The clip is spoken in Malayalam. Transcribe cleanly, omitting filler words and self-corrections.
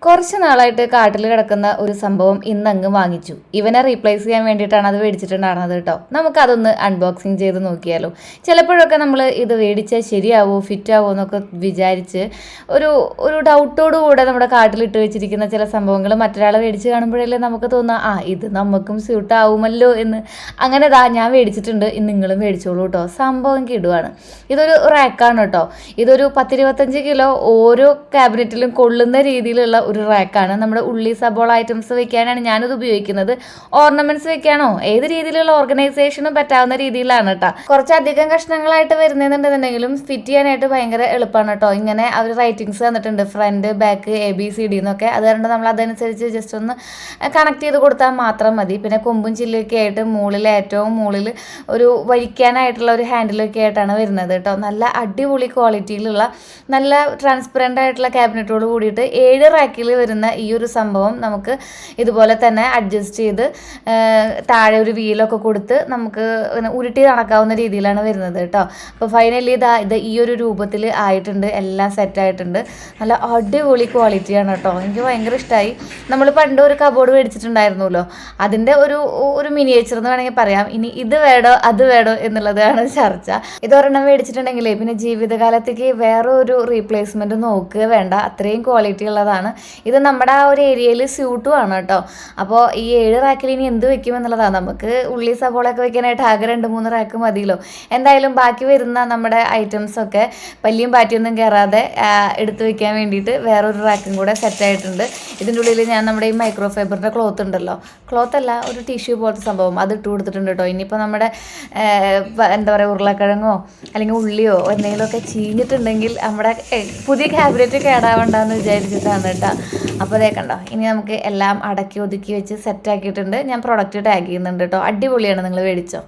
കുറച്ച് നാളായിട്ട് കാട്ടിൽ കിടക്കുന്ന ഒരു സംഭവം ഇന്നങ്ങ് വാങ്ങിച്ചു. ഇവനെ റീപ്ലേസ് ചെയ്യാൻ വേണ്ടിയിട്ടാണ് അത് മേടിച്ചിട്ടുണ്ടായിരുന്നത് കേട്ടോ. നമുക്കതൊന്ന് അൺബോക്സിങ് ചെയ്ത് നോക്കിയാലോ. ചിലപ്പോഴൊക്കെ നമ്മൾ ഇത് മേടിച്ചാൽ ശരിയാവോ ഫിറ്റ് ആവോ എന്നൊക്കെ വിചാരിച്ച് ഒരു ഒരു ഡൗട്ടോടുകൂടെ നമ്മുടെ കാട്ടിലിട്ട് വെച്ചിരിക്കുന്ന ചില സംഭവങ്ങൾ മറ്റൊരാളെ മേടിച്ച് കാണുമ്പോഴല്ലേ നമുക്ക് തോന്നുക ഇത് നമുക്കും സ്യൂട്ട് ആവുമല്ലോ എന്ന്. അങ്ങനെ ഞാൻ മേടിച്ചിട്ടുണ്ട്, നിങ്ങളും മേടിച്ചോളൂ കേട്ടോ. സംഭവം കിടുവാണ്. ഇതൊരു റാക്കാണ് കേട്ടോ. ഇതൊരു 10-25 കിലോ ഓരോ ക്യാബിനറ്റിലും കൊള്ളുന്ന രീതിയിലുള്ള ഒരു റാക്കാണ്. നമ്മുടെ ഉള്ളി സബോള ഐറ്റംസ് വെക്കാനാണ് ഞാനിത് ഉപയോഗിക്കുന്നത്. ഓർണമെന്റ്സ് വെക്കാനോ ഏത് രീതിയിലുള്ള ഓർഗനൈസേഷനും പറ്റാവുന്ന രീതിയിലാണ് കേട്ടോ. കുറച്ചധികം കഷ്ണങ്ങളായിട്ട് വരുന്നുണ്ടെന്നുണ്ടെങ്കിലും ഫിറ്റ് ചെയ്യാനായിട്ട് ഭയങ്കര എളുപ്പമാണ് കേട്ടോ. ഇങ്ങനെ അവർ റൈറ്റിങ്സ് തന്നിട്ടുണ്ട്, ഫ്രണ്ട് ബാക്ക് ABCD എന്നൊക്കെ. അത് കാരണം നമ്മൾ അതനുസരിച്ച് ജസ്റ്റ് ഒന്ന് കണക്ട് ചെയ്ത് കൊടുത്താൽ മാത്രം മതി. പിന്നെ കൊമ്പും ചില്ലൊക്കെ ആയിട്ട് ഏറ്റവും മുകളിൽ ഒരു വലിക്കാനായിട്ടുള്ള ഒരു ഹാൻഡിലൊക്കെ ആയിട്ടാണ് വരുന്നത് കേട്ടോ. നല്ല അടിപൊളി ക്വാളിറ്റിയിലുള്ള നല്ല ട്രാൻസ്പെറൻ്റ് ആയിട്ടുള്ള ക്യാബിനറ്റോട് കൂടിയിട്ട് 7 റാക്കിൽ വരുന്ന ഈ ഒരു സംഭവം നമുക്ക് ഇതുപോലെ തന്നെ അഡ്ജസ്റ്റ് ചെയ്ത് താഴെ ഒരു വീലൊക്കെ കൊടുത്ത് നമുക്ക് ഉരുട്ടി നടക്കാവുന്ന രീതിയിലാണ് വരുന്നത് കേട്ടോ. അപ്പോൾ ഫൈനലി ഇത് ഈ ഒരു രൂപത്തിൽ ആയിട്ടുണ്ട്. എല്ലാം സെറ്റായിട്ടുണ്ട്. നല്ല അടിപൊളി ക്വാളിറ്റിയാണ് കേട്ടോ. എനിക്ക് ഭയങ്കര ഇഷ്ടമായി. നമ്മൾ പണ്ട് ഒരു കബോർഡ് മേടിച്ചിട്ടുണ്ടായിരുന്നല്ലോ, അതിൻ്റെ ഒരു മിനിയേച്ചർ എന്ന് വേണമെങ്കിൽ പറയാം. ഇനി ഇത് വേണോ അത് വേണോ എന്നുള്ളതാണ് ചർച്ച. ഇതൊരെണ്ണം മേടിച്ചിട്ടുണ്ടെങ്കിലേ പിന്നെ ജീവിതകാലത്തേക്ക് വേറെ ഒരു റീപ്ലേസ്മെൻറ്റ് നോക്കുക വേണ്ട, അത്രയും ക്വാളിറ്റി ഉള്ളതാണ്. ഇത് നമ്മുടെ ആ ഒരു ഏരിയയിൽ സ്യൂട്ടും ആണ് കേട്ടോ. അപ്പോൾ ഈ 7 റാക്കിൽ ഇനി എന്ത് വെക്കുമെന്നുള്ളതാണ്. നമുക്ക് ഉള്ളി സബോളൊക്കെ വെക്കാനായിട്ട് ആകെ 2-3 റാക്ക് മതിയല്ലോ. എന്തായാലും ബാക്കി വരുന്ന നമ്മുടെ ഐറ്റംസൊക്കെ പല്ലിയും പാറ്റിയൊന്നും കയറാതെ എടുത്ത് വെക്കാൻ വേണ്ടിയിട്ട് വേറൊരു റാക്കും കൂടെ സെറ്റായിട്ടുണ്ട്. ഇതിൻ്റെ ഉള്ളിൽ ഞാൻ നമ്മുടെ ഈ മൈക്രോ ഫൈബറിൻ്റെ ക്ലോത്ത് ഉണ്ടല്ലോ, ക്ലോത്തല്ല ഒരു ടിഷ്യൂ പോലത്തെ സംഭവം, അത് ഇട്ട് കൊടുത്തിട്ടുണ്ട് കേട്ടോ. ഇനിയിപ്പോൾ നമ്മുടെ എന്താ പറയുക ഉരുളക്കിഴങ്ങോ അല്ലെങ്കിൽ ഉള്ളിയോ എന്തെങ്കിലുമൊക്കെ ചീഞ്ഞിട്ടുണ്ടെങ്കിൽ നമ്മുടെ പുതിയ ക്യാബിനറ്റ് കേടാവണ്ടെന്ന് വിചാരിച്ചിട്ടാണ് കേട്ടോ. അപ്പോൾ അതേ കണ്ടോ, ഇനി നമുക്ക് എല്ലാം അടക്കി ഒതുക്കി വെച്ച് സെറ്റാക്കിയിട്ടുണ്ട്. ഞാൻ പ്രൊഡക്റ്റ് ടാഗ് ചെയ്യുന്നുണ്ട് കേട്ടോ. അടിപൊളിയാണ്, നിങ്ങൾ മേടിച്ചോ.